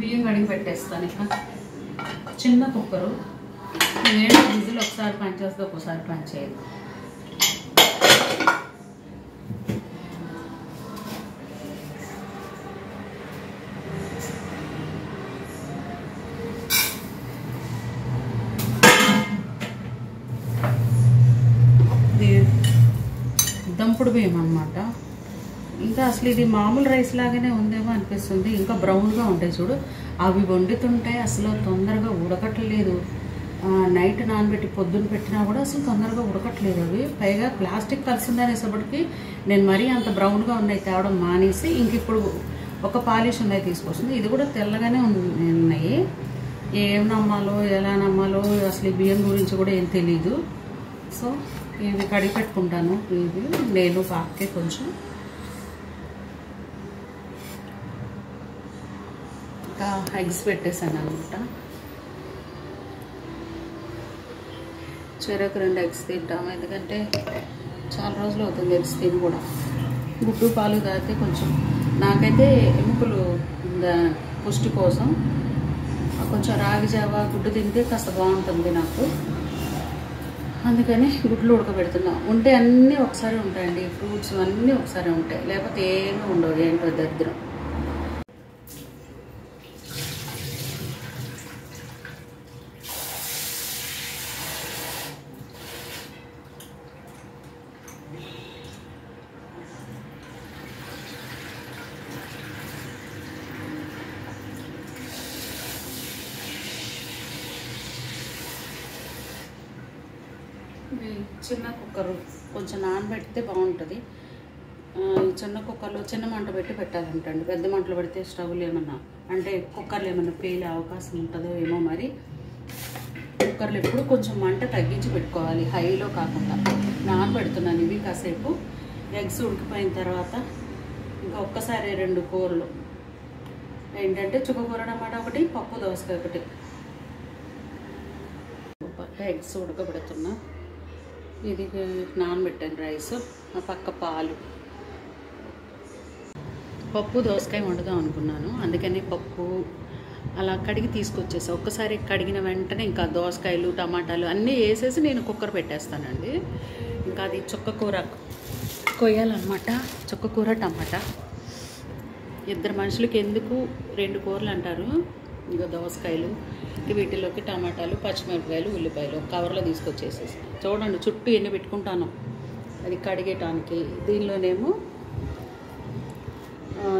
బియ్యం కడిగి పెట్టేస్తాను. ఇక చిన్న కుక్కరు, నేను విజిల్ ఒకసారి పనిచేస్తే ఒక్కోసారి పనిచేయదు. దంపుడు బియ్యం అన్నమాట. ఇంకా అసలు ఇది మామూలు రైస్ లాగానే ఉందేమో అనిపిస్తుంది. ఇంకా బ్రౌన్గా ఉంటాయి చూడు, అవి వండుతుంటే అసలు తొందరగా ఉడకట్లేదు. నైట్ నానబెట్టి పొద్దున్న పెట్టినా కూడా అసలు తొందరగా ఉడకట్లేదు అవి. పైగా ప్లాస్టిక్ కలిసిందనేసప్పటికి నేను మరీ అంత బ్రౌన్గా ఉన్నాయి తేవడం మానేసి ఇంక ఇప్పుడు ఒక పాలిష్ ఉన్నాయి తీసుకొస్తుంది. ఇది కూడా తెల్లగానే ఉన్నాయి. ఏం నమ్మాలో ఎలా నమ్మాలో అసలు ఈ బియ్యం గురించి కూడా ఏం తెలీదు. సో ఇవి కడిగి పెట్టుకుంటాను. ఇవి నేను పాకే కొంచెం ఇంకా ఎగ్స్ పెట్టేసాను అనమాట. చెరకు 2 ఎగ్స్ తింటాము, ఎందుకంటే చాలా రోజులు అవుతుంది ఎగ్స్ తిని కూడా. గుడ్డు పాలు తాగితే కొంచెం నాకైతే ఎముకలు పుష్టి కోసం కొంచెం రాగి జావ గుడ్డు తింటే కాస్త బాగుంటుంది నాకు. అందుకని గుడ్లు ఉడకబెడుతున్నాం. ఉంటే అన్నీ ఒకసారి ఉంటాయండి, ఫ్రూట్స్ అన్నీ ఒకసారి ఉంటాయి, లేకపోతే ఏమీ ఉండవు. ఏంటో దరిద్రం. చిన్న కుక్కరు కొంచెం నానబెడితే బాగుంటుంది. చిన్న కుక్కర్లో చిన్న మంట పెట్టి పెట్టాలంటండి. పెద్ద మంటలు పెడితే స్టవ్లు ఏమన్నా అంటే కుక్కర్లు ఏమన్నా పేలే అవకాశం ఉంటుందో ఏమో. మరి కుక్కర్లు ఎప్పుడు కొంచెం మంట తగ్గించి పెట్టుకోవాలి, హైలో కాకుండా. నానబెడుతున్నాను ఇవి కాసేపు. ఎగ్స్ ఉడికిపోయిన తర్వాత ఇంకా ఒక్కసారి 2 కూరలు ఏంటంటే చుక్కకూర టమాటా ఒకటి, పప్పు దోసకాయ ఒకటి. ఎగ్స్ ఉడకబెడుతున్నా. ఇది నానబెట్టాను రైస్, ఆ పక్క పాలు. పప్పు దోసకాయ వండుదాం అనుకున్నాను, అందుకని పప్పు అలా కడిగి తీసుకొచ్చేసా. ఒక్కసారి కడిగిన వెంటనే ఇంకా దోసకాయలు టమాటాలు అన్నీ వేసేసి నేను కుక్కర్ పెట్టేస్తానండి. ఇంకా అది చుక్కకూర కొయ్యాలన్నమాట. చుక్కకూర టమాటా 2 మనుషులకి ఎందుకు 2 కూరలు అంటారు. ఇంకా దోసకాయలు, వీటిలోకి టమాటాలు, పచ్చిమిరపకాయలు, ఉల్లిపాయలు కవర్లో తీసుకొచ్చేసేసి. చూడండి చుట్టూ ఎన్ని పెట్టుకుంటాను అది కడిగేయటానికి.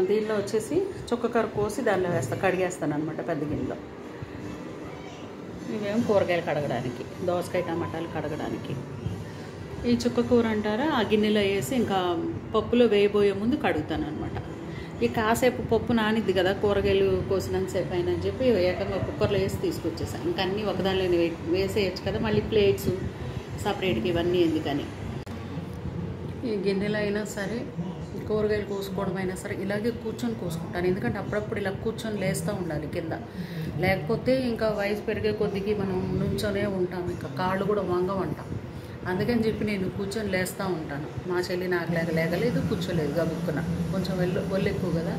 దీనిలో వచ్చేసి చుక్కకూర కోసి దానిలో కడిగేస్తాను అనమాట పెద్ద గిన్నెలో. ఇవేమో కూరగాయలు కడగడానికి, దోసకాయ టమాటాలు కడగడానికి. ఈ చుక్కకూర అంటారా ఆ గిన్నెలో వేసి ఇంకా పప్పులో వేయబోయే ముందు కడుగుతాను అనమాట. ఈ కాసేపు పప్పు నానిద్ది కదా, కూరగాయలు కోసినంతసేపు అయినని చెప్పి ఏకంగా కుక్కర్లో వేసి తీసుకొచ్చేసాను. ఇంకా అన్నీ ఒకదానిలోనే వేసేయచ్చు కదా, మళ్ళీ ప్లేట్స్ సపరేట్గా ఇవన్నీ ఎందుకని. ఈ గిన్నెలో అయినా సరే కూరగాయలు కోసుకోవడం అయినా సరే ఇలాగే కూర్చొని కోసుకుంటాను. ఎందుకంటే అప్పుడప్పుడు ఇలా కూర్చొని లేస్తూ ఉండాలి కింద, లేకపోతే ఇంకా వయసు పెరిగే కొద్దికి మనం నుంచొనే ఉంటాం, ఇంకా కాళ్ళు కూడా వంగమంటాం. అందుకని చెప్పి నేను కూర్చొని లేస్తూ ఉంటాను. మా చెల్లి నాకు లేగలేదు, కూర్చోలేదు గబుక్కున. కొంచెం ఒళ్ళు ఎక్కువ కదా,